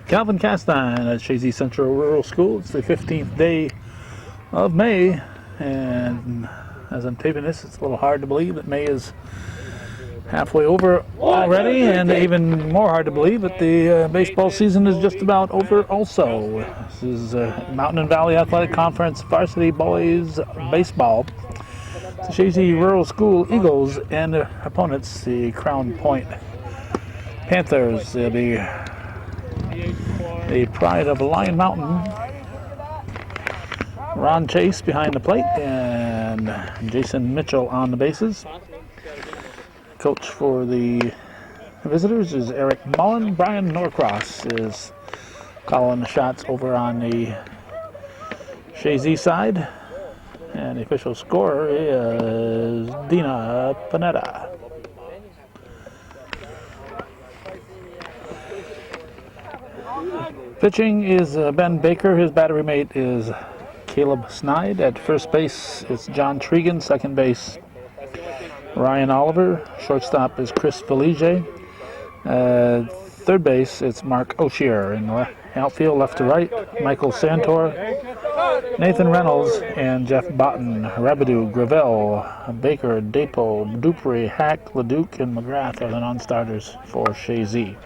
Calvin Castine at Chazy Central Rural School. It's the 15th day of May, and as I'm taping this, it's a little hard to believe that May is halfway over already, and even more hard to believe that the baseball season is just about over also. This is Mountain and Valley Athletic Conference Varsity Boys Baseball. The Chazy Rural School Eagles and their opponents, the Crown Point Panthers. They'll be the pride of Lion Mountain. Ron Chase behind the plate and Jason Mitchell on the bases. Coach for the visitors is Eric Mullen. Brian Norcross is calling the shots over on the Chazy side. And the official scorer is Dina Panetta. Pitching is Ben Baker. His battery mate is Caleb Snide. At first base, it's John Tregan. Second base, Ryan Oliver. Shortstop is Chris Felice. Third base, it's Mark Oshier. In the outfield, left to right, Michael Santor, Nathan Reynolds, and Jeff Botten. Rabidou, Gravel, Baker, Dapo, Dupree, Hack, Leduc, and McGrath are the non-starters for Chazy.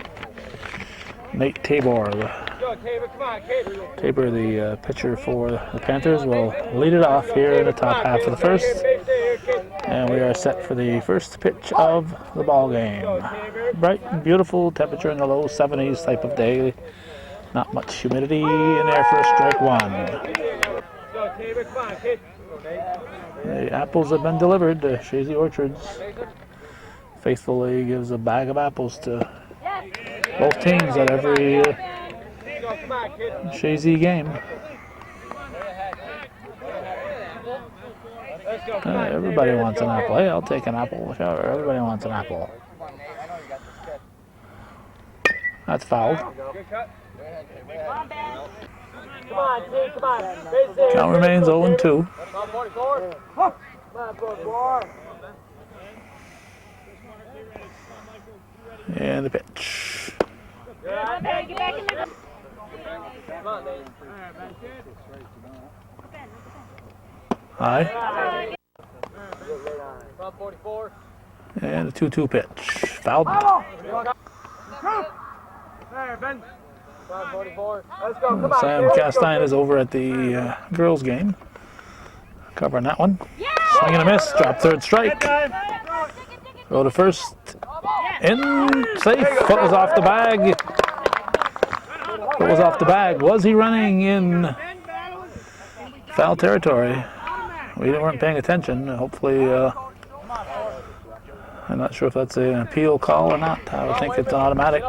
Nate Tabor, the pitcher for the Panthers, will lead it off here in the top half of the first. And we are set for the first pitch of the ball game. Bright and beautiful, temperature in the low 70s type of day. Not much humidity in there for strike one. The apples have been delivered to Chazy Orchards. Faithfully gives a bag of apples to both teams at every Chazy game. Everybody wants an apple. Hey, I'll take an apple. Sure, everybody wants an apple. That's fouled. Count remains 0-2. And the pitch. High. And a 2-2 pitch. Fouled. Sam Castine is over at the girls' game. Covering that one. Swing and a miss. Drop third strike. Go to first. In. Safe. Foot was off the bag. Foot was off the bag. Was he running in foul territory? We weren't paying attention. Hopefully, I'm not sure if that's an appeal call or not. I would think it's an automatic.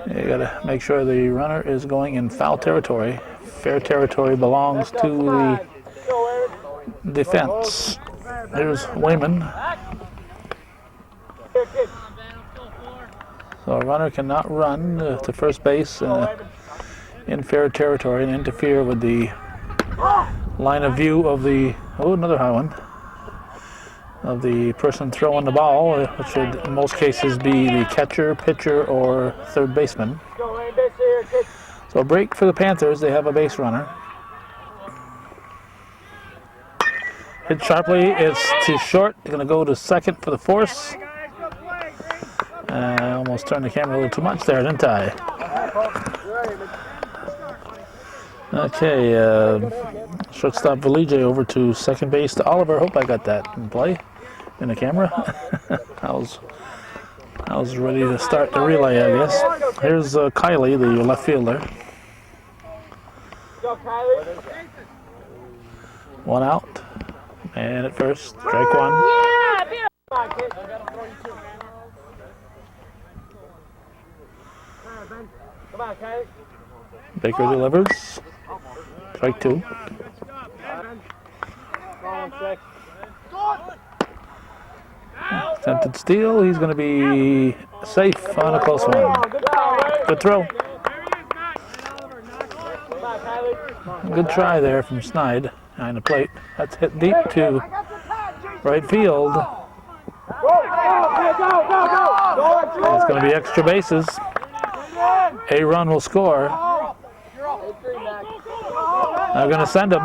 You got to make sure the runner is going in foul territory. Fair territory belongs to the defense. Here's Wayman. So a runner cannot run to first base in fair territory and interfere with the line of view of the, another high one, of the person throwing the ball, which should in most cases be the catcher, pitcher, or third baseman. So a break for the Panthers. They have a base runner. Hit sharply. It's too short. They're going to go to second for the force. I almost turned the camera a little too much there, didn't I? Okay, shortstop Valije over to second base to Oliver. Hope I got that in play in the camera. I was ready to start the relay, I guess. Here's Kylie, the left fielder. One out, and at first, strike one. Baker delivers. Strike two. Attempted steal. He's going to be safe on a close one. Good throw. Good try there from Snide behind the plate. That's hit deep to right field. It's going to be extra bases. A run will score. They're going to send him.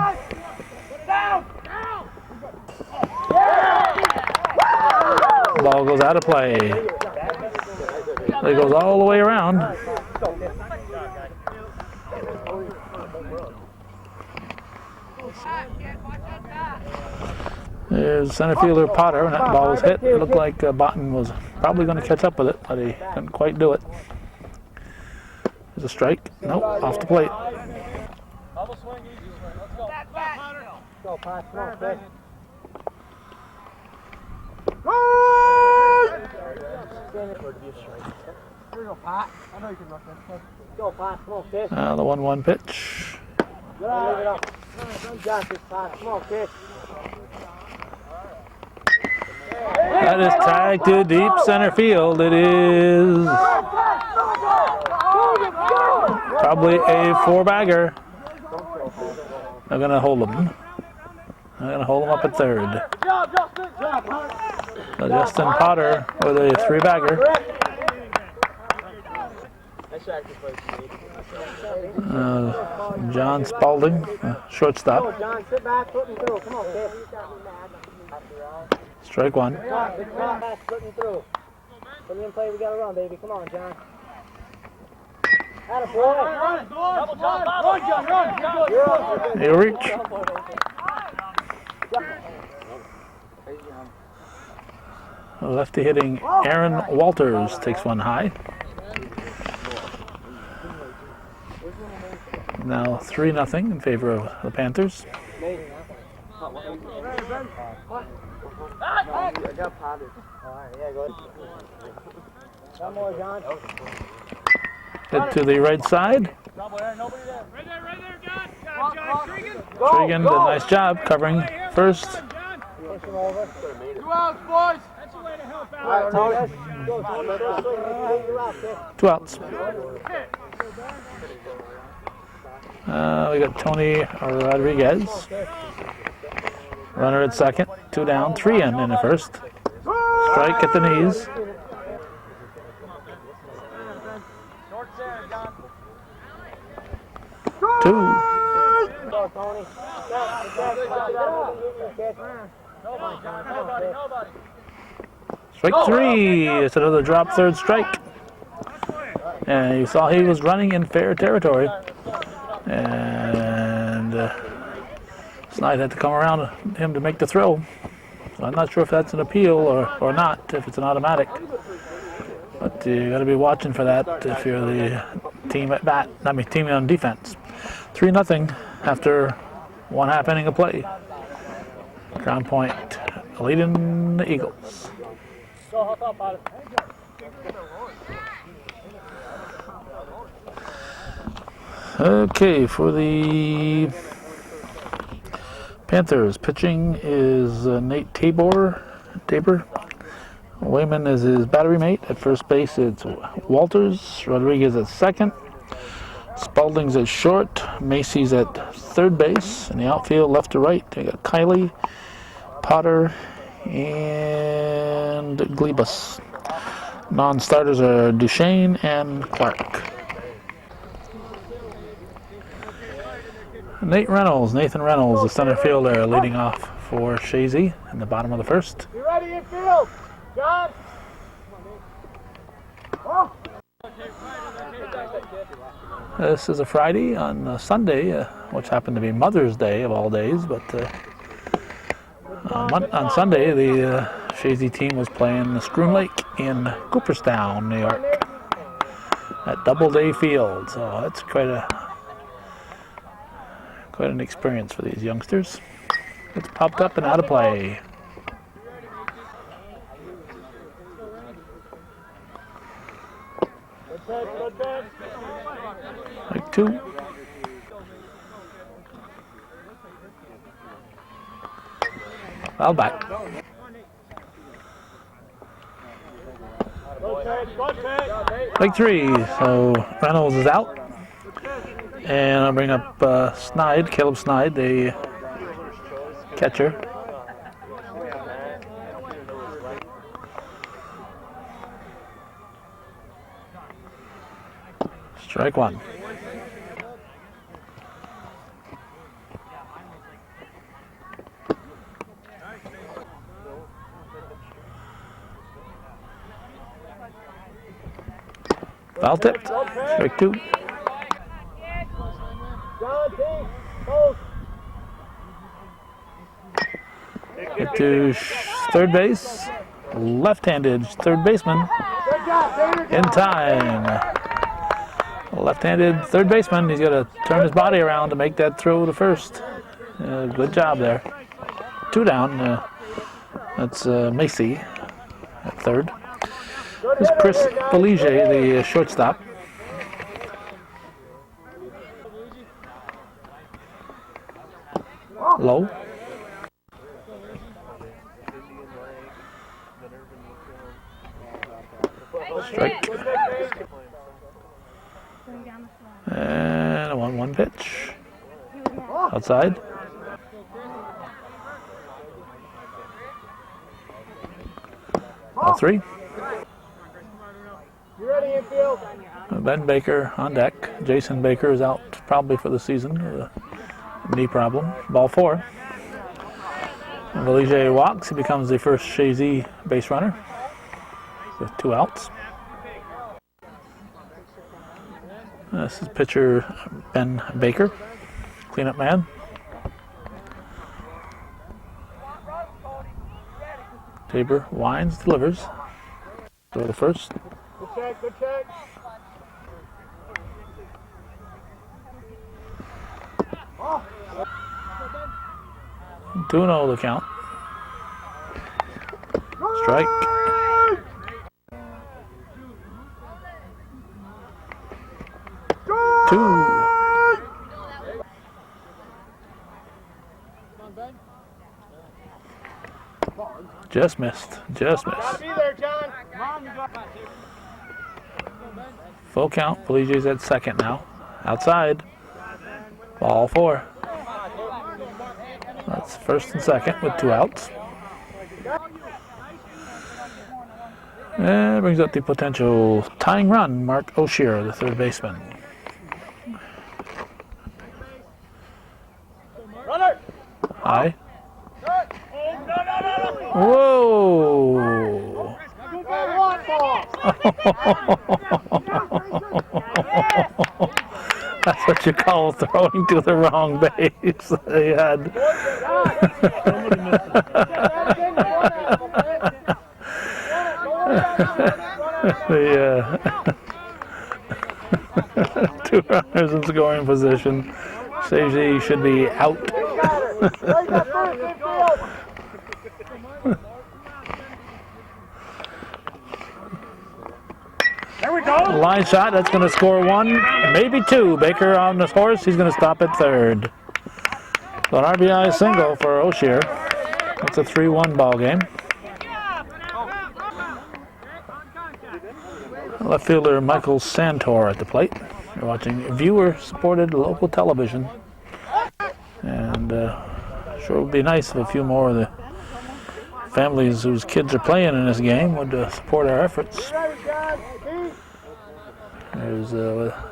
Ball goes out of play. It goes all the way around. There's center fielder Potter, and that ball was hit. It looked like Botten was probably going to catch up with it, but he couldn't quite do it. There's a strike. Nope, off the plate. The 1-1 pitch. That is tagged to deep center field. It is probably a 4-bagger. They're going to hold him. They're going to hold him up at third. So Justin Potter with a 3-bagger. John Spalding, shortstop. Strike one. He'll reach. Lefty hitting Aaron Walters takes one high. Now 3-0 in favor of the Panthers. Hit to the right side. Trigan did a nice job covering first. 2 outs, boys. That's a way to help out. 2 outs. We got Tony Rodriguez. Runner at second. 2 down, 3 in the first. Strike at the knees. Two. Strike 3. It's another drop third strike. And you saw he was running in fair territory. And Snide had to come around him to make the throw. So I'm not sure if that's an appeal or not, if it's an automatic. But you got to be watching for that if you're the team at bat. I mean, team on defense. 3-0 after 1/2 inning of play. Crown Point leading the Eagles. Okay, for the Panthers, pitching is Nate Tabor. Wayman is his battery mate. At first base, it's Walters. Rodriguez at second. Spalding's at short. Macy's at third base. In the outfield, left to right, they got Kiley, Potter, and Glebus. Non-starters are Duchesne and Clark. Nathan Reynolds, the center fielder, leading off for Chazy in the bottom of the first. You ready in field, John? This is a Friday. On Sunday, which happened to be Mother's Day of all days, but on Sunday the Chazy team was playing the Scroon Lake in Cooperstown, New York, at Doubleday Field. So that's quite an experience for these youngsters. It's popped up and out of play. Like 2. Foul back. Like 3. So Reynolds is out. And I'll bring up Caleb Snide, the catcher. Strike one. Foul tipped. Strike two. Get to third base. Left-handed third baseman. In time. Left-handed third baseman. He's got to turn his body around to make that throw to first. Good job there. Two down. That's Macy at third. This is Chris Felice, the shortstop. Low. Strike. And a 1-1 pitch. Outside. Ball three. Ben Baker on deck. Jason Baker is out probably for the season with a knee problem. Ball four. Valije walks. He becomes the first Chazy base runner with two outs. This is pitcher Ben Baker, cleanup man. Tabor winds, delivers. Throw to first. Good check, good check. 2-0 the count. Strike. Two. Just missed. Just missed. Be there, John. Full count. Felice's at second now. Outside. Ball four. That's first and second with two outs. And brings up the potential tying run, Mark O'Shea, the third baseman. Runner. High. Whoa! That's what you call throwing to the wrong base. They had. Two runners in scoring position. Chazy should be out. There we go. Line shot, that's going to score one, maybe two. Baker on the horse, he's going to stop at third. So an RBI single for O'Shea. That's a 3-1 ball game. Left fielder Michael Santor at the plate. You're watching viewer-supported local television. And sure would be nice if a few more of the families whose kids are playing in this game would support our efforts. There's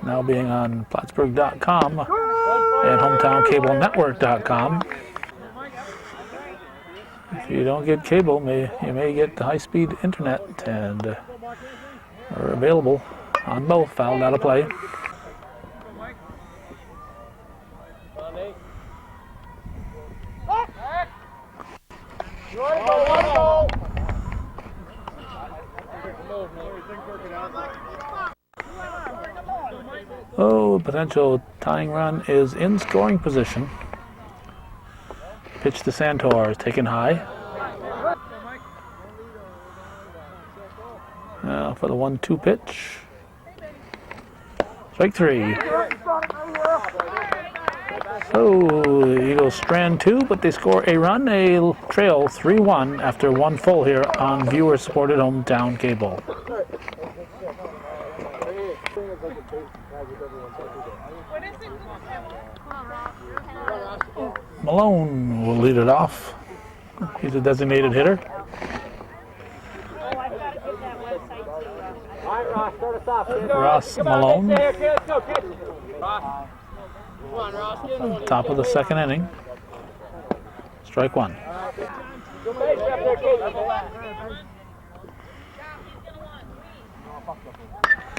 now being on Plattsburgh.com and HometownCableNetwork.com. If you don't get cable, you may get the high-speed internet, and are available on both. Fouled out of play. Oh, potential tying run is in scoring position. Pitch to Santor is taken high. Now for the 1-2 pitch. Strike three. So the Eagles strand two, but they score a run. They trail 3-1 after one full here on viewer-supported hometown cable. Malone will lead it off. He's a designated hitter. Ross Malone. Top of the second inning. Strike one.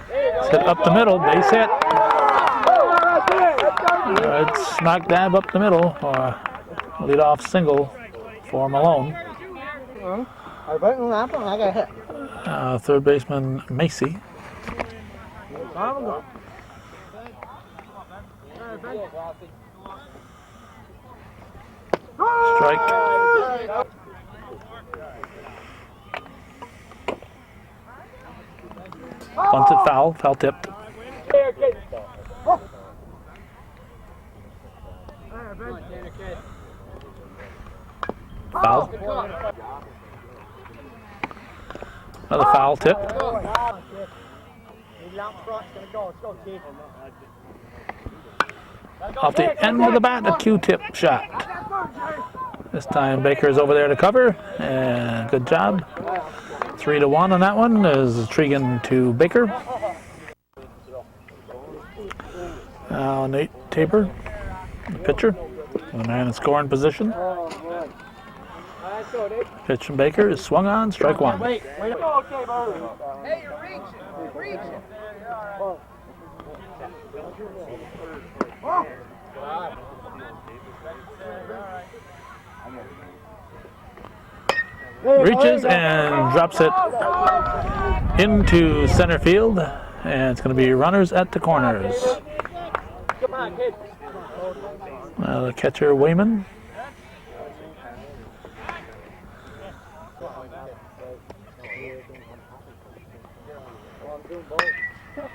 It's hit up the middle, base hit. It's smack dab up the middle. Lead-off single for Malone. Third baseman Macy. Strike. Bunted foul, foul tipped. Foul. Another foul tip. Off the end of the bat, a Q-tip shot. This time Baker's over there to cover, and good job. 3-1 on that one is Tregan to Baker. Now Nate Tabor, the pitcher, the man in scoring position. Pitch from Baker is swung on, strike one. Hey, you're reaching. Reaches and drops it into center field, and it's going to be runners at the corners. The catcher Wayman.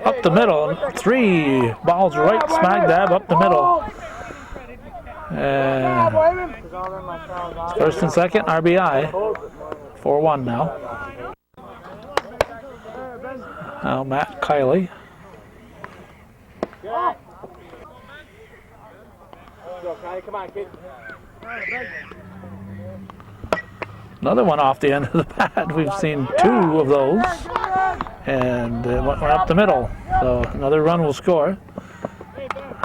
Up the middle, 3 balls right smack dab up the middle. And first and second RBI. 4-1 now. Now Matt Kiley. Another one off the end of the bat. We've seen 2 of those. And went up the middle. So another run will score.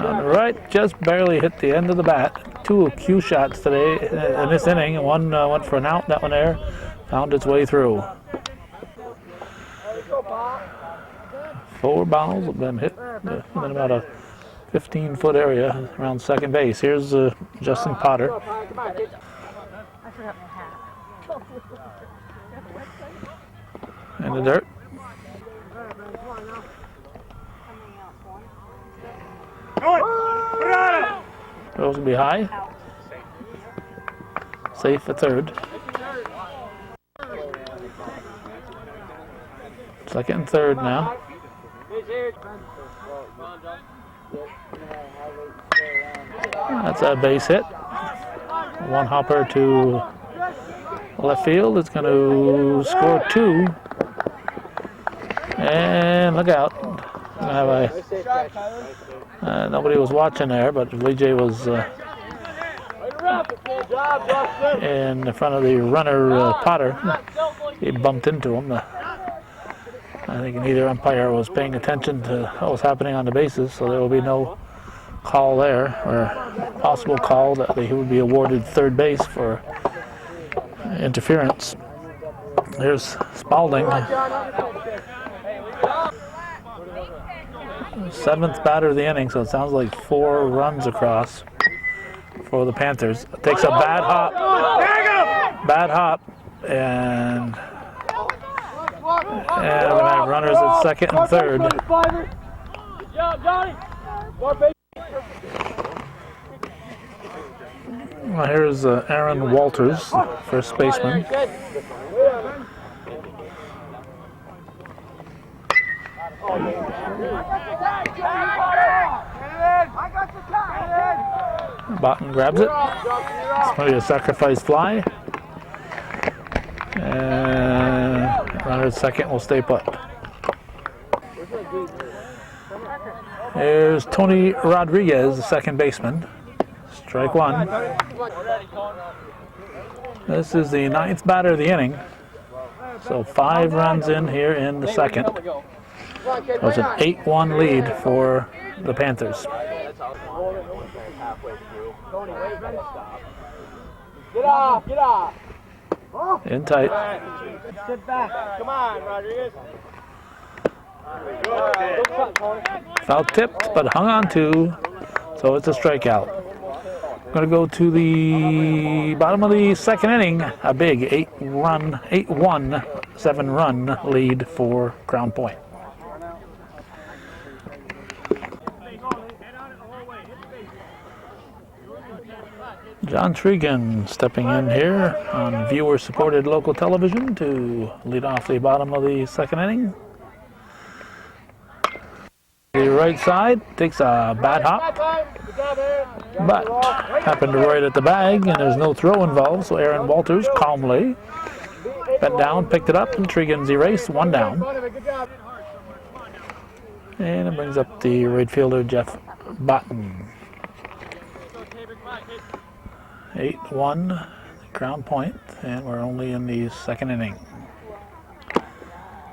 On the right, just barely hit the end of the bat. 2 Q shots today in this inning. One went for an out, that one there found its way through. 4 balls have been hit in about a 15-foot area around second base. Here's Justin Potter. In the dirt. Throws will be high. Safe at third. Second and third now. That's a base hit. One hopper to left field. It's going to score 2. And look out. Nobody was watching there, but Lee J was in front of the runner, Potter. He bumped into him. I think neither umpire was paying attention to what was happening on the bases, so there will be no call there, or possible call that he would be awarded third base for interference. Here's Spalding. 7th batter of the inning, so it sounds like 4 runs across for the Panthers. Takes a bad hop, and we're going to have runners at second and third. Well, here's Aaron Walters, first baseman. Botten grabs it. It's going to be a sacrifice fly. And runner at second will stay put. Here's Tony Rodriguez, the second baseman. Strike one. This is the 9th batter of the inning. So 5 runs in here in the second. So it's an 8-1 lead for the Panthers. Get off, get off. In tight. Sit back. Come on, Rodriguez. Foul tipped, but hung on to, so it's a strikeout. We're going to go to the bottom of the second inning. A big 8-1, 7-run lead for Crown Point. John Tregan stepping in here on viewer-supported local television to lead off the bottom of the second inning. The right side takes a bad hop, but happened to right at the bag, and there's no throw involved, so Aaron Walters calmly bent down, picked it up, and Tregan's erased, 1 down. And it brings up the right fielder, Jeff Botten. 8-1, Crown Point, and we're only in the second inning.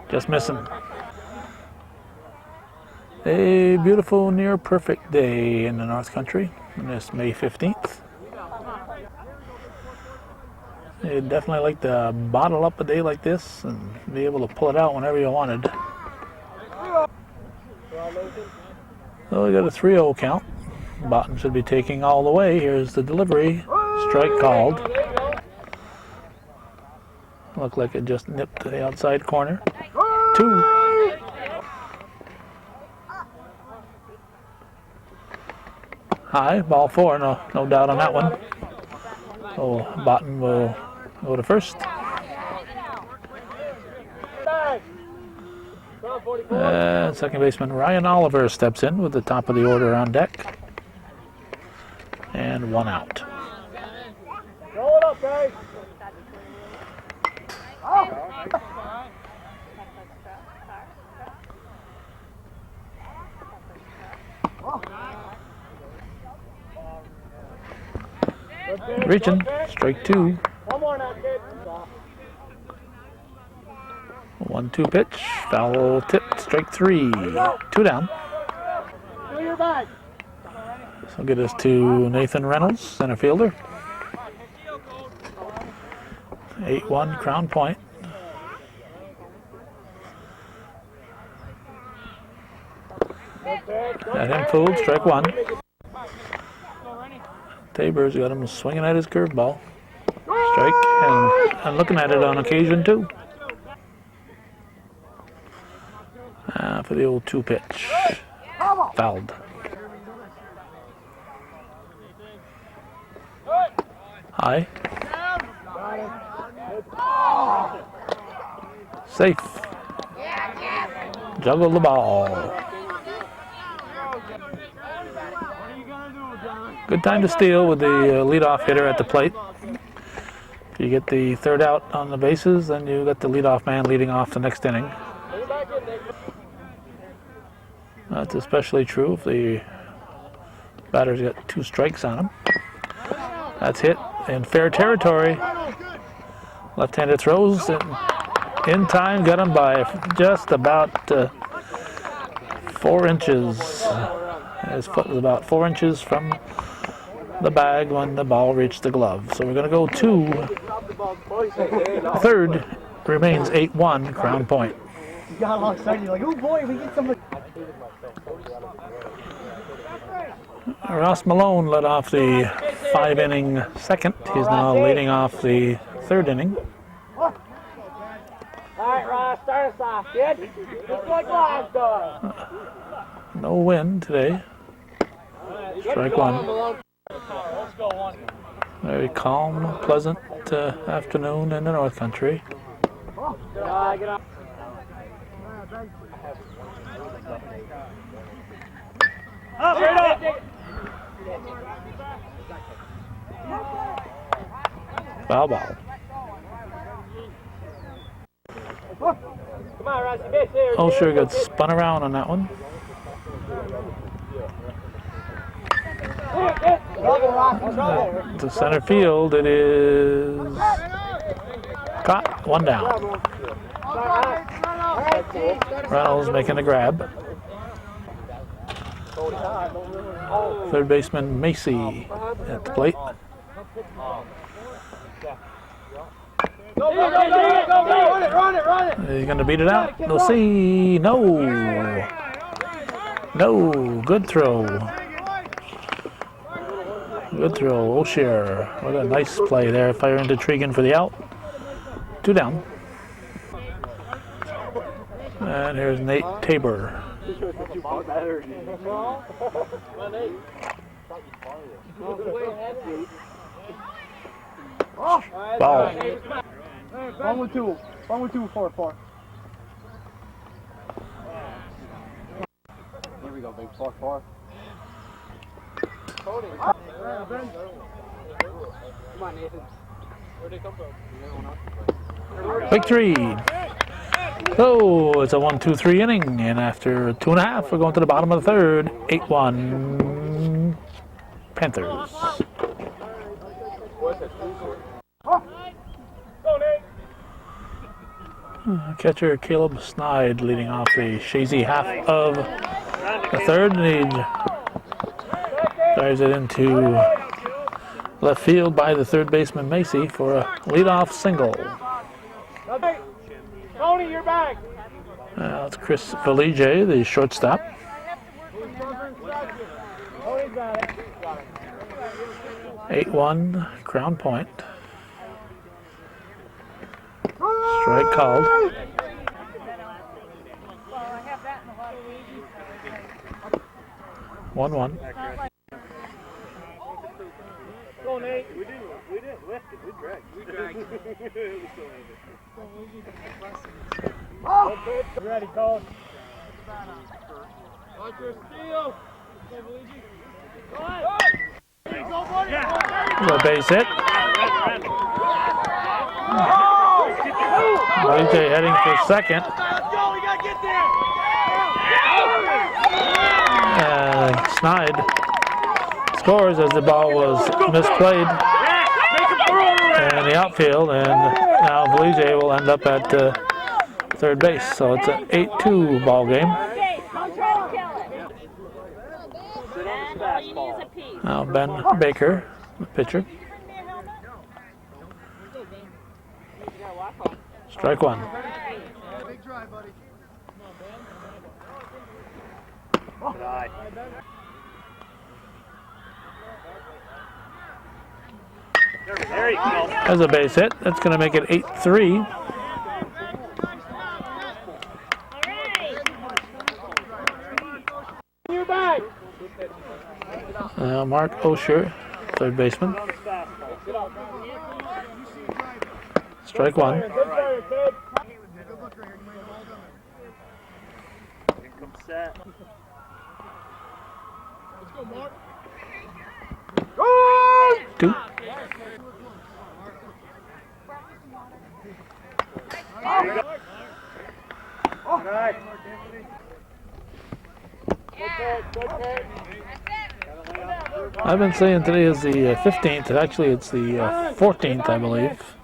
Just missing. A beautiful, near perfect day in the North Country on this May 15th. You'd definitely like to bottle up a day like this and be able to pull it out whenever you wanted. So we got a 3-0 count. Botten should be taking all the way. Here's the delivery. Strike called. Looked like it just nipped to the outside corner. 2. High, ball 4, no doubt on that one. So Botten will go to first. Second baseman Ryan Oliver steps in with the top of the order on deck. And 1 out. Roll it up, guys. Reaching, strike 2. One more now, kid. 1-2 pitch, foul tipped, strike 3. 2 down. Do your bag. This will get us to Nathan Reynolds, center fielder. 8-1 Crown Point. Got him fooled, strike 1. Tabor's got him swinging at his curveball. Strike, and looking at it on occasion too. For the old 2 pitch. Fouled. High. Safe. Juggle the ball. Good time to steal with the leadoff hitter at the plate. If you get the 3rd out on the bases, then you got the leadoff man leading off the next inning. That's especially true if the batter's got 2 strikes on him. That's hit in fair territory. Left-handed throws in time, got him by just about 4 inches. His foot was about 4 inches from the bag when the ball reached the glove. So we're going to go to 3rd. Remains 8-1 Crown Point. You got all excited. You're like, oh boy, we get some. Ross Malone led off the 5-inning second. He's now leading off the 3rd inning. All right, Ross, start us off, kid. Just like last time. No win today. Strike 1. Very calm, pleasant afternoon in the North Country. Get up. Up, right up. Foul ball. Come on, Rossi, base here. Oh, sure got spun around on that one. To center field, it is caught. 1 down. Reynolds making a grab. Third baseman Macy at the plate. He's going to beat it out. We'll see. No. No. Good throw. Good throw. O'Shea. What a nice play there. Fire into Tregan for the out. 2 down. And here's Nate Tabor. Ball. 1-2. 1-2. 4-4. Here we go, big 4-4. Come on, Nathan. Where'd they come from? Victory. Oh, it's a 1-2-3 inning, and after 2.5, we're going to the bottom of the third. 8-1 Panthers. Catcher Caleb Snide leading off the Chazy half of the third, and he drives it into left field by the third baseman Macy for a leadoff single. Tony, you're back. It's Chris Valige, the shortstop. 8-1 Crown Point. Strike called. One. Go, Nate. We didn't lift it. We dragged. Ready, coach. Watch your steal. Go ahead. A base hit. Valige heading for second. Let's go. We gotta get there. Snide scores as the ball was misplayed in the outfield, and now Valige will end up at third base. So it's an 8-2 ball game. Now Ben Baker, the pitcher. Strike one. Big drive, buddy. There you go. That's a base hit. That's going to make it 8-3. You're back. Mark O'Shea, third baseman. Strike one. Good player, kid. Set. Let's go, Mark. 2. Right. I've been saying today is the 15th, and actually it's the 14th, I believe.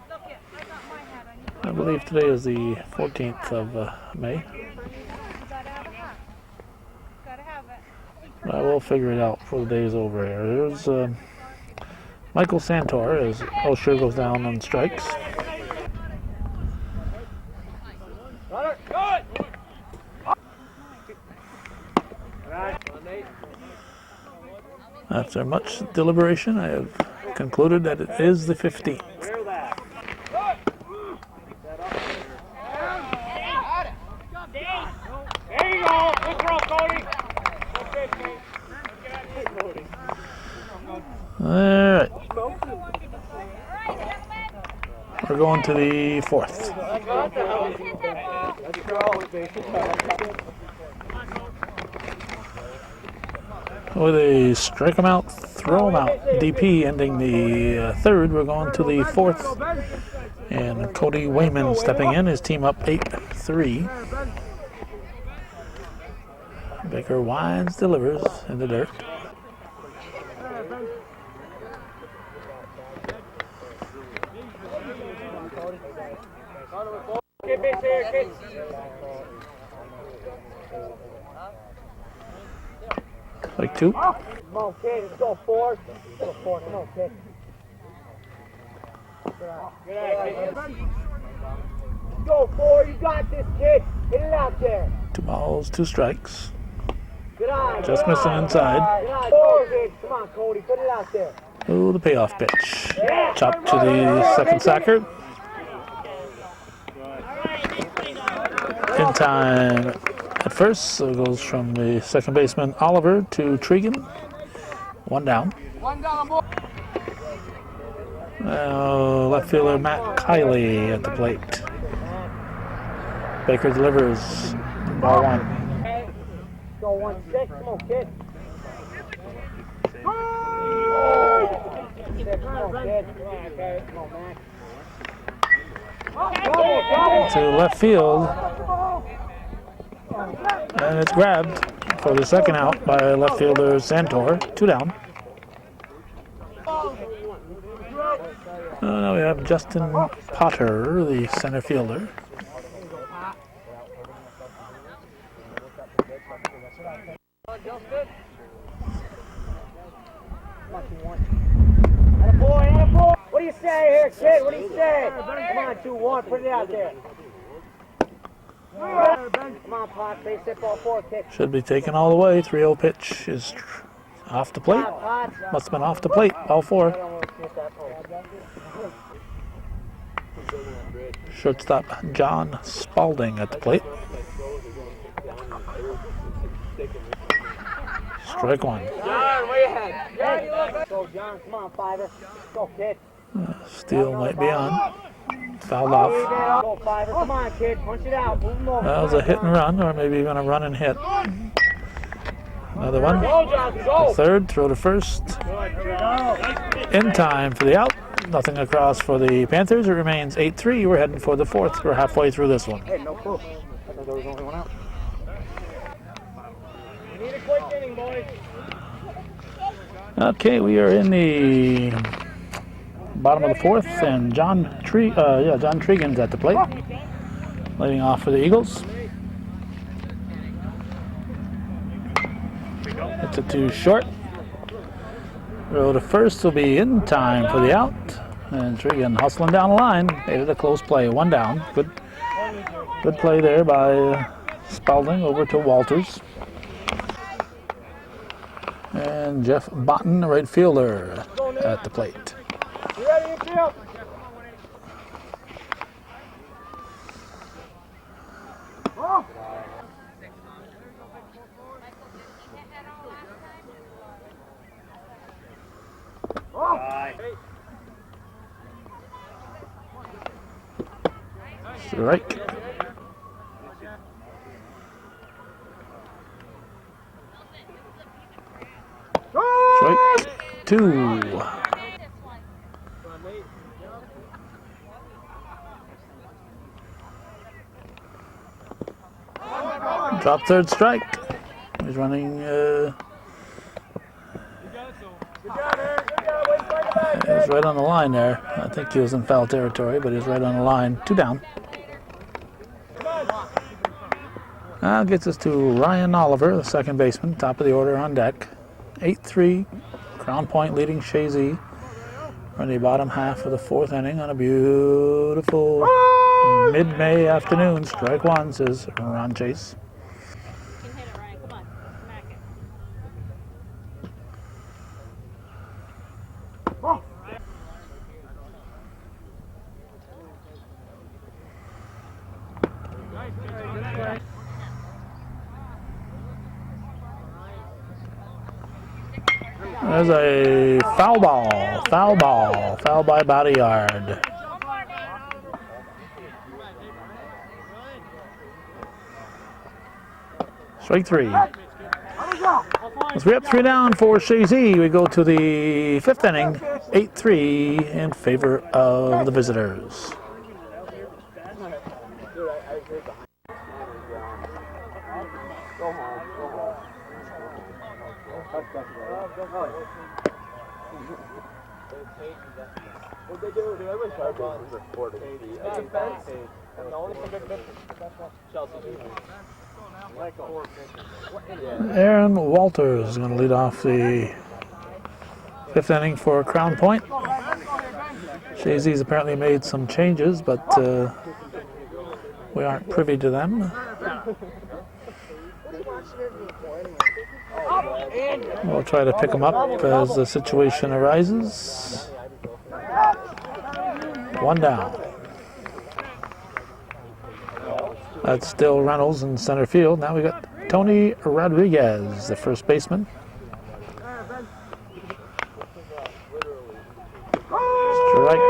I believe today is the 14th of May. I will figure it out before the day is over here. There's Michael Santor as O'Shea goes down on strikes. After much deliberation, I have concluded that it is the 15th. There you go. Good throw, Cody. All right. We're going to the 4th. With a strike him out, throw him out DP ending the 3rd, we're going to the 4th. And Cody Wayman stepping in, his team up 8-3. Baker winds, delivers in the dirt. Strike 2. Come on, kid. Let's go 4. Let's go 4. Come on, kid. Good eye, kid. Go 4. You got this, kid. Get it out there. 2 balls, 2 strikes. Good eye. Just good missing eye. inside. Good eye. 4, kid. Come on, Cody. Put it out there. Oh, the payoff pitch. Chop to the second sacker. In time at first, so it goes from the second baseman Oliver to Tregan. 1 down. Now left fielder Matt Kiley at the plate. Baker delivers. Ball 1. Go 1-6. Come on, kid. Come on, kid. Okay. Come on, Max. To left field. And it's grabbed for the second out by left fielder Santor. 2 down. Now we have Justin Potter, the center fielder. What do you say here, kid? What do you say? Come on, 2-1. Put it out there. Come on, Pot. Base hit ball 4, kid. Should be taken all the way. 3-0 pitch is off the plate. Must have been off the plate. Ball 4. Shortstop John Spalding at the plate. Strike 1. John, way ahead. Go, John. Come on, Fiver. Go, kid. Steal might be on. Fouled off. Go, Fiver. Come on, kid. Punch it out. Move him over. That was a hit and run, or maybe even a run and hit. Another one. The third, throw to first. In time for the out. Nothing across for the Panthers. It remains 8-3. We're heading for the 4th. We're halfway through this one. Hey, no clue. I thought there was only one out. We need a quick inning, boys. Okay, we are in the bottom of the 4th, and John Tregan's at the plate, leading off for the Eagles. It's a 2 short. Throw to first will be in time for the out, and Tregan hustling down the line. Made it a close play, 1 down. Good play there by Spalding over to Walters. And Jeff Botten, the right fielder, at the plate. You ready to field? Strike. Strike 2. Drop third strike. He's running. He's right on the line there. I think he was in foul territory, but he's right on the line. 2 down. Now gets us to Ryan Oliver, the second baseman, top of the order on deck. 8-3, Crown Point leading Chazy. We're in the bottom half of the 4th inning on a beautiful mid-May afternoon. Strike 1, says Ron Chase. You can hit it, Ryan. Come on. Smack it. There's a foul ball. Foul by about a yard. Strike 3. As we up 3 down for Chazy, we go to the 5th inning, 8-3 in favor of the visitors. What'd they do? I wish our ball was recording. Defense. And the only thing good Chelsea. Aaron Walters is going to lead off the 5th inning for Crown Point. Chazy's apparently made some changes, but we aren't privy to them. We'll try to pick them up as the situation arises. 1 down. That's still Reynolds in center field. Now we got Tony Rodriguez, the first baseman. Strike.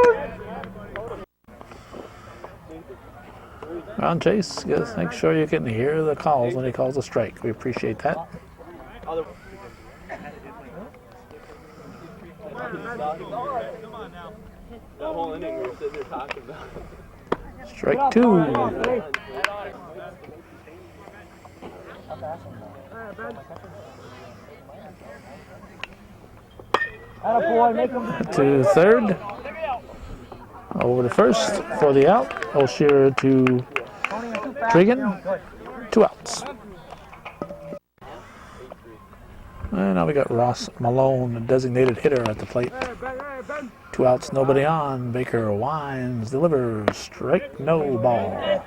Round chase. Just make sure you can hear the calls when he calls a strike. We appreciate that. Strike 2. To third. Over to first for the out. O'Shear to Trigan. 2 outs. And now we got Ross Malone, a designated hitter at the plate. 2 outs, nobody on. Baker winds, delivers, strike, no ball.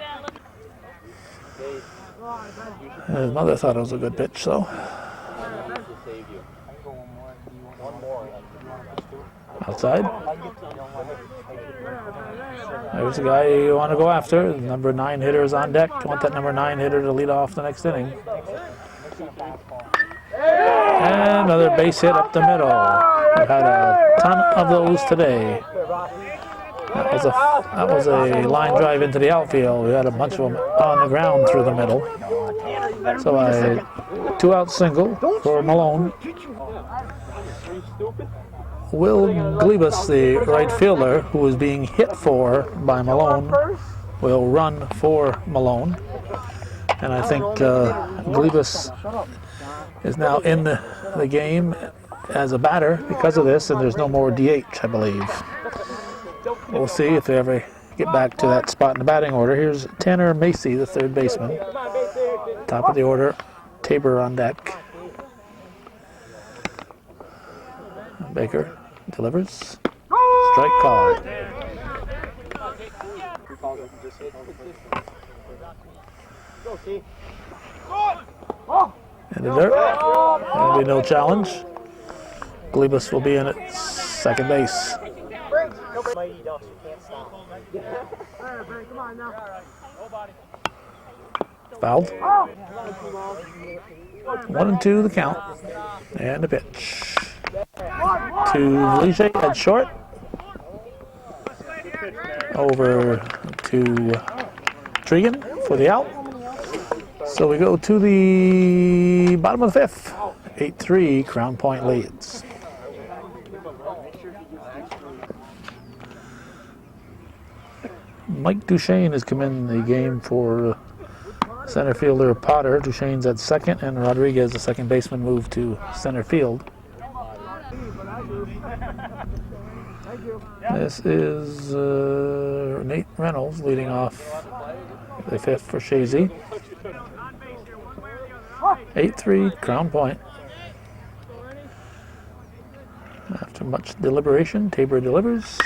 His mother thought it was a good pitch, so. Outside. There's a guy you want to go after. The number 9 hitter is on deck. You want that number 9 hitter to lead off the next inning. And another base hit up the middle. We've had a ton of those today. That was a line drive into the outfield. We had a bunch of them on the ground through the middle. So a 2-out single for Malone. Will Glebus, the right fielder, who was being hit for by Malone, will run for Malone. And I think Glebus is now in the game as a batter because of this, and there's no more DH, I believe. We'll see if they ever get back to that spot in the batting order. Here's Tanner Macy, the third baseman. Top of the order, Tabor on deck. Baker delivers. Strike called. In the dirt. There'll be no challenge. Glebus will be in at second base. Fouled. 1-2 the count. And the pitch. To Lige at short. Over to Trigan for the out. So we go to the bottom of the 5th. 8-3, Crown Point leads. Mike Duchesne has come in the game for center fielder Potter. Duchesne's at second, and Rodriguez, the second baseman, moved to center field. This is Nate Reynolds leading off the 5th for Chazy. 8-3, Crown Point. After much deliberation, Tabor delivers.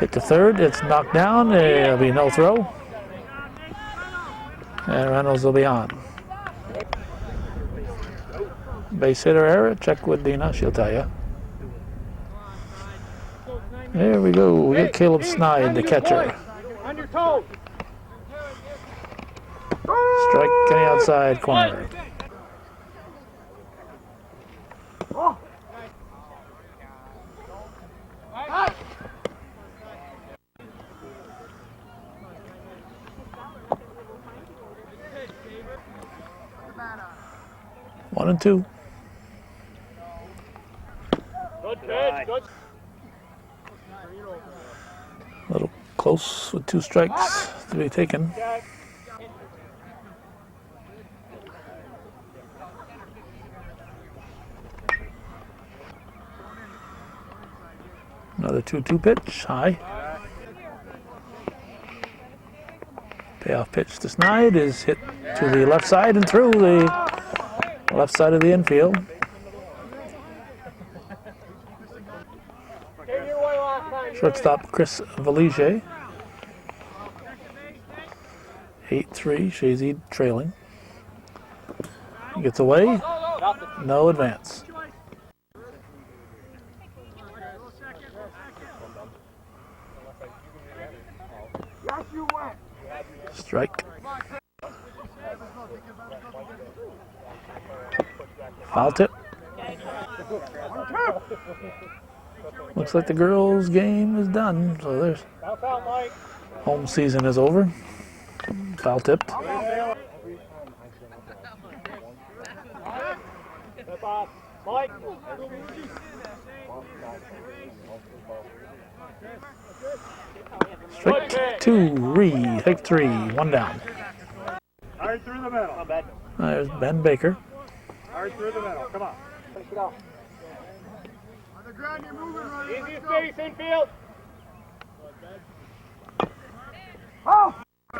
Hit to third, it's knocked down, there'll be no throw. And Reynolds will be on. Base hitter error, check with Dina, she'll tell you. There we go, we get Caleb Snide, the catcher. Strike in the outside corner. One and two. Good pitch, good. A little close with 2 strikes to be taken. Another 2-2 pitch, high. Payoff pitch to Snide is hit to the left side and through the left side of the infield. Shortstop Chris Vallige. 8-3, Chazy trailing. Gets away, no advance. Strike. Foul tip. Looks like the girls' game is done, so there's home season is over. Foul tipped. Strike two, take 3, 1 down. All right, through the middle. There's Ben Baker. All right, through the middle. Come on. Push it off. On the ground, you're moving, Ronnie. Easy space, infield.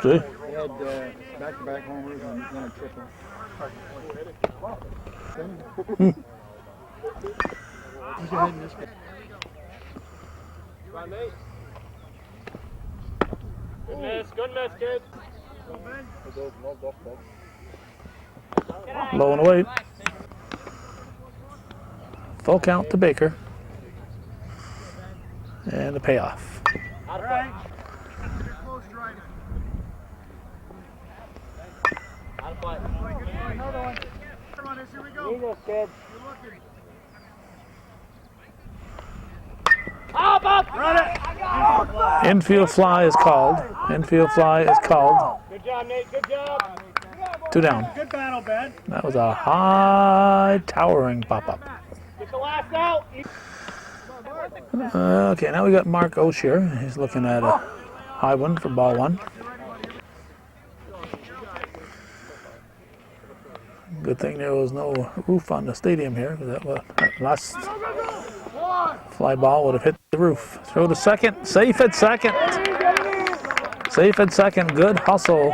See? We had back-to-back homers and then a triple. Who's your head in this game? Good miss, kid. Low and away. Full count to Baker. And the payoff. All right. Out of play. Another one. Come on, here we go. Need this, kid. You're looking. Up! Run it! Infield fly is called. Infield fly is called. Good job, Nate. Good job. 2 down. Good battle, Ben. That was a high towering pop-up. Get the last out. Okay, now we got Mark Oshier. He's looking at a high one for ball 1. Good thing there was no roof on the stadium here, because that last fly ball would have hit the roof. Throw to second, safe at second. Safe at second, good hustle.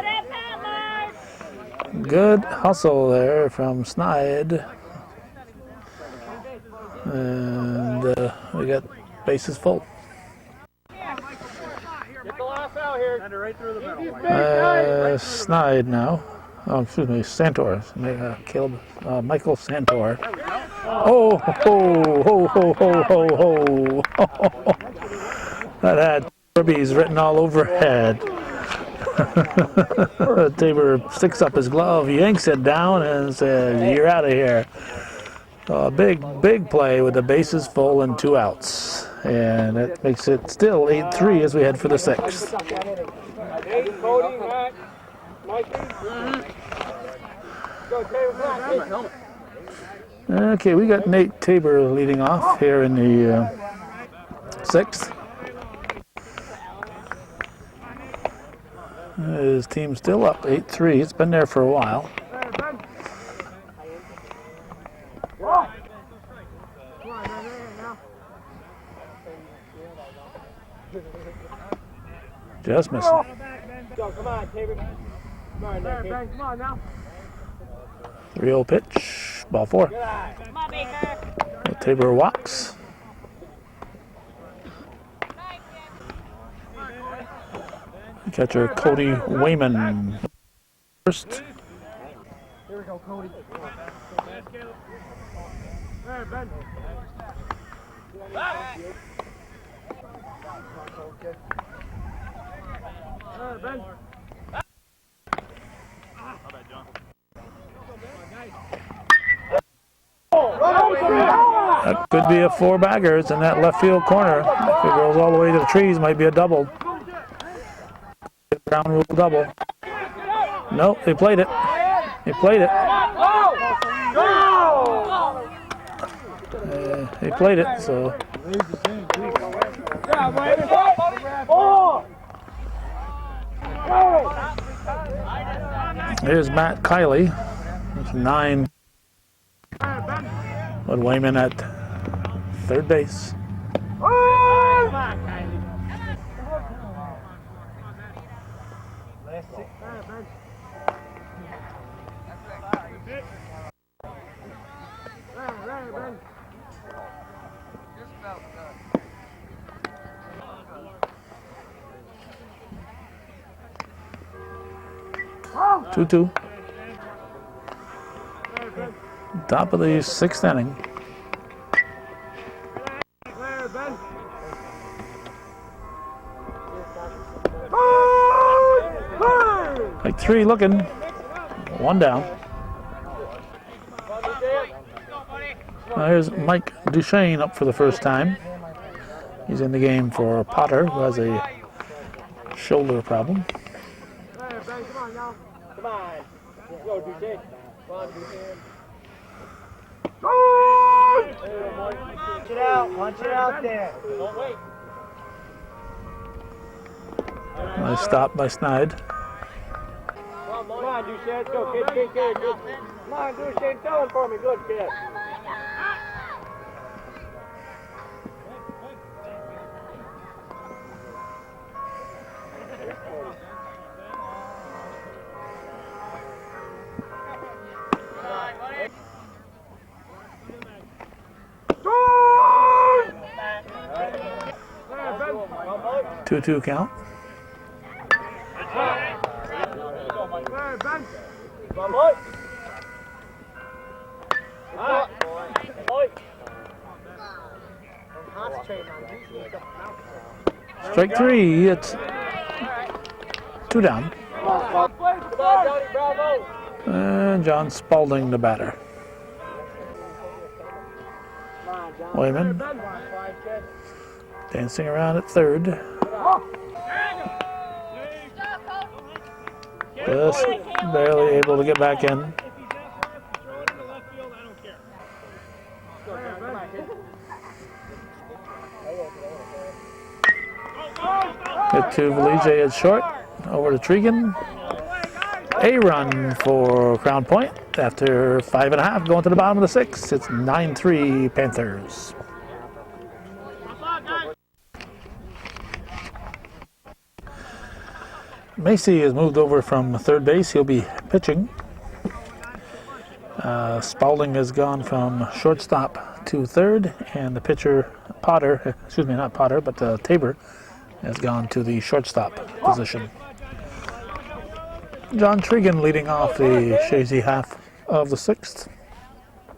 Good hustle there from Snide. And we got bases full. Get the last out here. Send it right through the middle. Snide now. Oh, excuse me, Santor. Michael Santor. Oh, ho, ho, ho, ho, ho, ho. That had Kirby's written all overhead. Tabor sticks up his glove, yanks it down, and says, "You're out of here." Big play with the bases full and 2 outs. And that makes it still 8-3 as we head for the 6th. Nate, Cody, Matt, Mikey. Go, Taylor. Okay, we got Nate Tabor leading off here in the 6th. His team's still up 8-3. It's been there for a while. Just missing. Go, come on, Tabor. Come on, Nate. Come on now. 3-0 pitch, ball 4. Come on, Baker. Tabor walks. Catcher Cody Wayman first. Here we go, Cody. There, Ben. There, Ben. That could be a 4-bagger. It's in that left field corner. If it goes all the way to the trees, might be a double. Ground rule double. No, they played it. They played it. They played it, so. Here's Matt Kiley. It's 9. But Wayman at third base. 2-2. Top of the sixth inning. Clear, Ben. Like 3 looking. 1 down. There's Mike Duchesne up for the first time. He's in the game for Potter, who has a shoulder problem. Clear, Ben. Come on now. Come on. Go, Duchesne. Come on, Duchesne. Punch it out. Punch it out there. Don't wait. Nice stop by Snide. Come on, Duchesne. Let's go, kid. Come on, Duchesne. Throw it for me. Good kid. Clear, Ben. 2-2 count. Clear, Ben. Come on, boy. Boy. Strike 3. It's 2 down. Come on, Johnny Bravo. And John Spalding, the batter. Wayman dancing around at third. Just barely able to get back in. Hit to Vallige at short. Over to Tregan. A run for Crown Point after 5.5 going to the bottom of the 6th. It's 9-3 Panthers. Macy has moved over from third base. He'll be pitching. Spalding has gone from shortstop to third, and the pitcher Potter, excuse me, not Potter, but Tabor has gone to the shortstop position. John Tregan leading off the Chazy half of the 6th,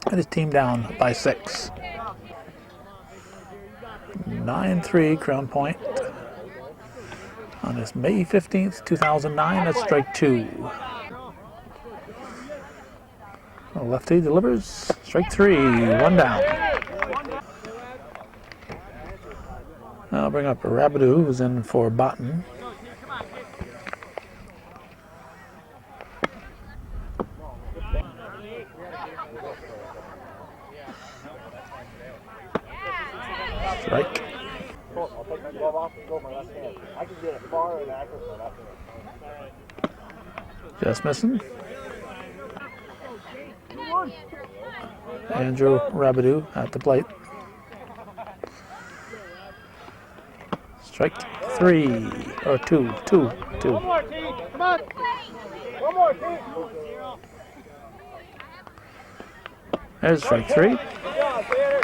and his team down by 6. 9-3 Crown Point on this May 15th, 2009. That's strike 2. A lefty delivers. Strike 3. 1 down. I'll bring up Rabidou, who's in for Botten. Strike. I'll take my glove off and go with my left hand. I can get it far and accurate with my left hand. Just missing. Andrew Rabidou at the plate. Strike 3 or 2. One more, T. Come on. One more, T. There's strike 3. Good job, Peter.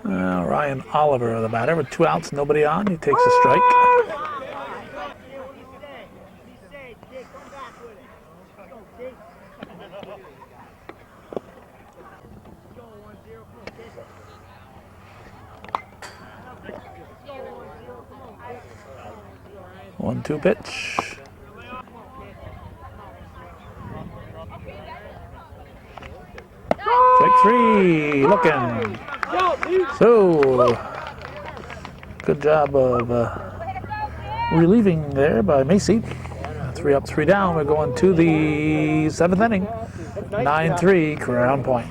Ryan Oliver, the batter, with 2 outs, nobody on. He takes a strike. One-two pitch. Strike 3, looking. So, good job of relieving there by Macy. 3 up, 3 down. We're going to the 7th inning. 9-3 Crown Point.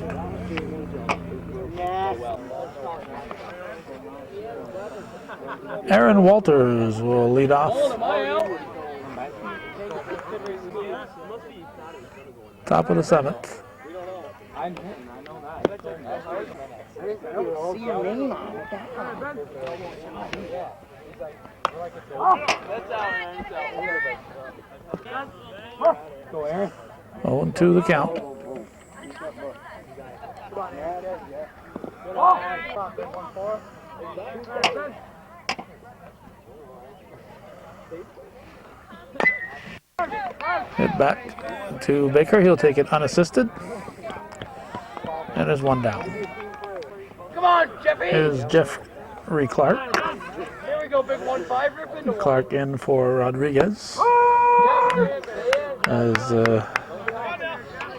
Aaron Walters will lead off. Top of the 7th. I don't see your name on it. Go, Aaron. 0-2 the count. Hit back to Baker. He'll take it unassisted. And there's one down. Come on, Jeffy. Here's Jeffrey Clark. Here we go, big 1-5. Rip into one. Clark in for Rodriguez. As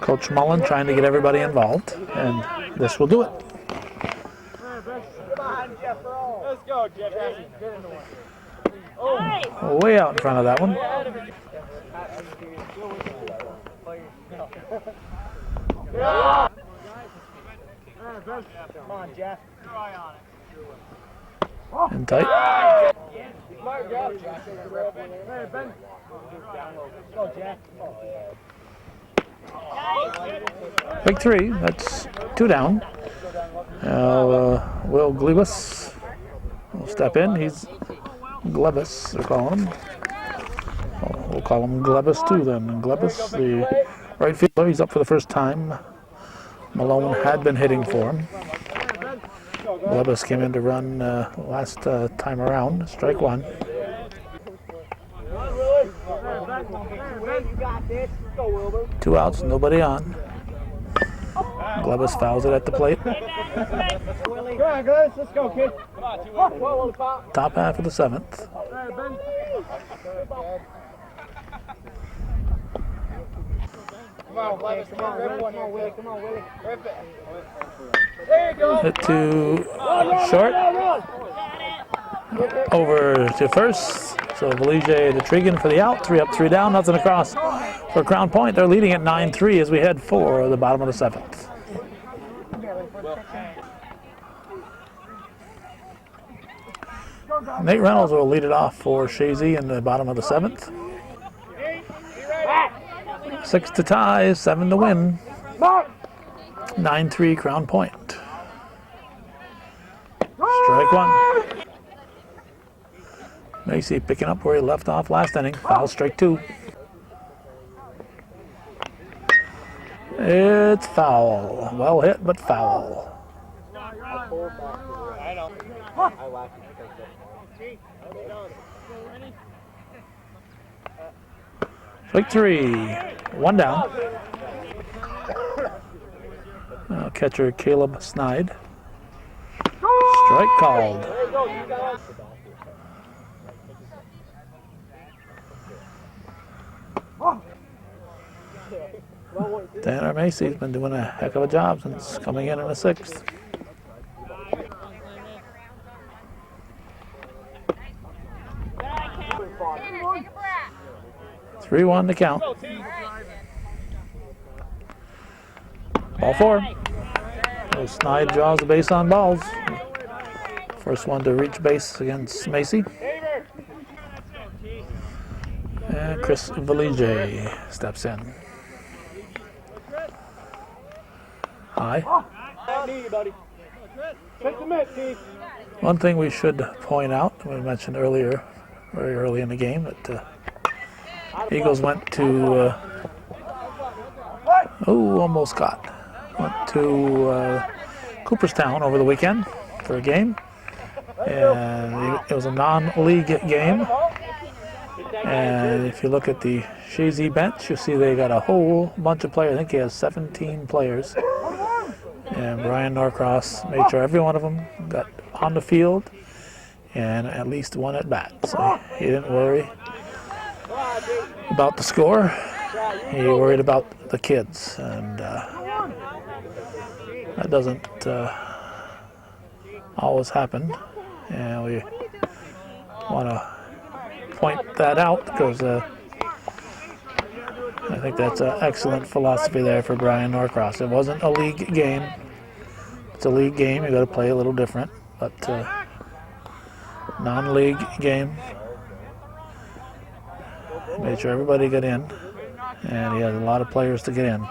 Coach Mullen trying to get everybody involved. And this will do it. Come on, Jeff. Let's go, Jeffy. Get into one. Way out in front of that one. Yeah. Come on, Jeff. In tight. Smart job, Jeff. Hey, Ben. Go, Jeff. Big three. That's 2 down. Now, Will Glebus will step in. He's Glebus, they're calling him. Well, we'll call him Glebus too then. And Glebus, the right fielder, he's up for the first time. Malone had been hitting for him. Glebus came in to run last time around. Strike one. You got this. Go, Wilbur. 2 outs, nobody on. Glebus fouls it at the plate. Come on, guys. Let's go, kid. Come on, 2-1. Top half of the 7th. Hey, Ben. Come on, Willie. Come on, rip one here. Willie. Come on, Willie. Rip it. There you go. Hit to short. Over to first. So Valije to Trigan for the out. 3 up, 3 down. Nothing across for Crown Point. They're leading at 9-3 as we head for the bottom of the 7th. Nate Reynolds will lead it off for Chazy in the bottom of the 7th. 6 to tie, 7 to win. 9-3 Crown Point. Strike one. Macy picking up where he left off last inning. Foul, strike 2. It's foul. Well hit, but foul. Strike 3. 1 down. Catcher Caleb Snide. Strike called. Tanner Macy's been doing a heck of a job since coming in the 6th. Take a breath. 3-1 to count. Ball 4. So Snide draws the base on balls. First one to reach base against Macy. And Chris Valije steps in. High. One thing we should point out, we mentioned earlier, very early in the game, that Eagles went to, almost got. Went to Cooperstown over the weekend for a game. And it was a non-league game. And if you look at the Chazy bench, you see they got a whole bunch of players. I think he has 17 players. And Brian Norcross made sure every one of them got on the field and at least one at bat. So he didn't worry about the score. He worried about the kids. And that doesn't always happen. And we want to point that out because I think that's an excellent philosophy there for Brian Norcross. It wasn't a league game. It's a league game. You got to play a little different, but non-league game. Made sure everybody got in, and he had a lot of players to get in.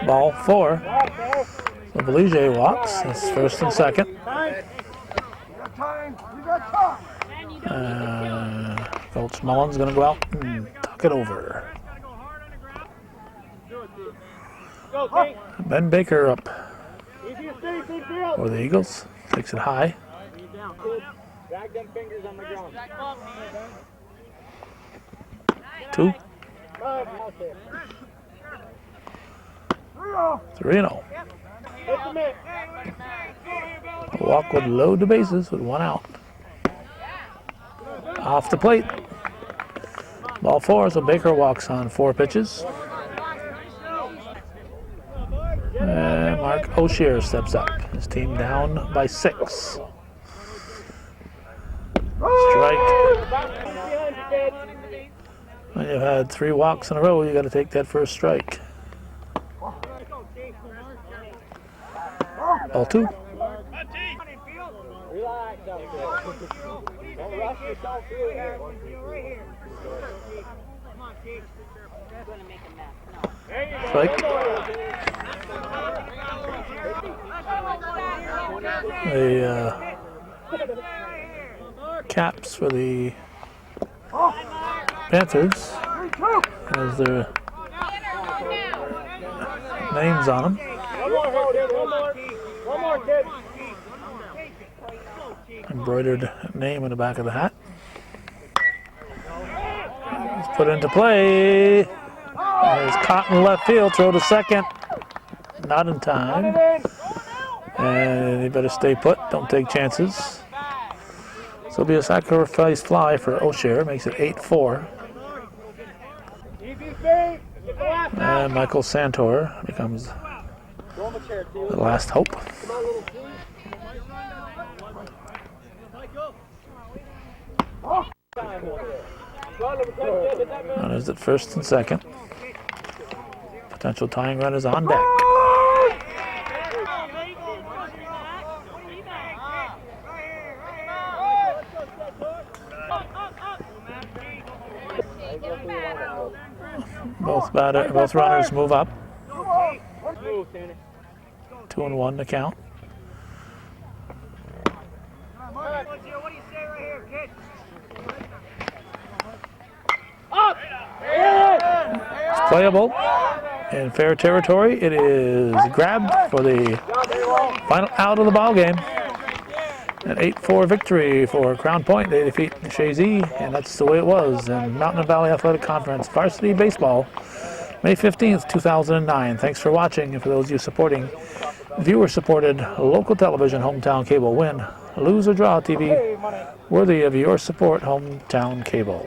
Ball 4. So Valije walks. That's first and second. Coach Mullen's going to go out and tuck it over. Ben Baker up for the Eagles. Takes it high. Drag them fingers on the ground. 2, 3-0. A walk would load the bases with 1 out. Off the plate. Ball 4, so Baker walks on 4 pitches. And Mark O'Shea steps up. His team down by 6. Strike. When you've had 3 walks in a row, you got to take that first strike. Ball 2. Relax out there. Don't rush yourself through here. Strike. The caps for the Panthers has their names on them. One more, kid. Embroidered name in the back of the hat. It's put into play. There's Cotton left field, throw to second. Not in time. And you better stay put, don't take chances. So it'll be a sacrifice fly for O'Shea, makes it 8-4. And Michael Santor becomes the last hope. Runners at first and second. Potential tying runners on deck. Both runners move up. 2-1 to count. It's playable in fair territory. It is grabbed for the final out of the ball game. An 8-4 victory for Crown Point. They defeat Chazy, and that's the way it was in Mountain Valley Athletic Conference Varsity Baseball, May 15th, 2009. Thanks for watching, and for those of you supporting viewer-supported local television, Hometown Cable, win, lose, or draw TV worthy of your support, Hometown Cable.